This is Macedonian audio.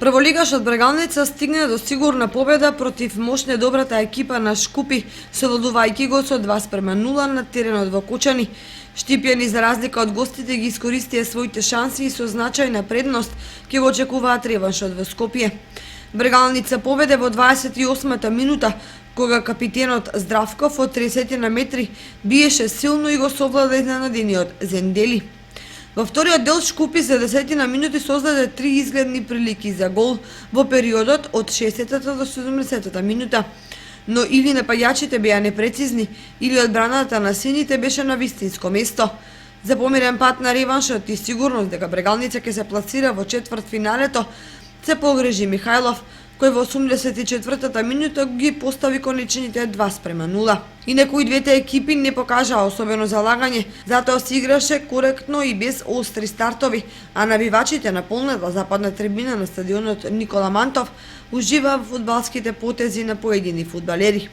Прволигашот Брегалница стигна до сигурна победа против мощно добрата екипа на Шкупи, совладувајќи го со 2:0 на теренот во Кочани. Штипјани за разлика од гостите ги искористија своите шанси и со значајна предност ќе го очекуваат реваншот во Скопје. Брегалница победе во 28-та минута, кога капитенот Здравков од 30 на метри биеше силно и го совлада изненадениот Зендели. Во вториот дел Шкупи за 10 на минути создаде 3 изгледни прилики за гол во периодот од 60-та до 70-та минута. Но или напаѓачите беа непрецизни, или одбраната на сините беше на вистинско место. За помирен пат на реваншот и сигурност дека Брегалница ќе се пласира во четвртфиналето, се погрежи Михајлов, кој во 84-та минута ги постави конечните 2:0. Инаку и двете екипи не покажаа особено залагање, затоа се играше коректно и без остри стартови, а навивачите на полната западна трибина на стадионот Никола Мантов уживаа во фудбалските потези на поедини фудбалери.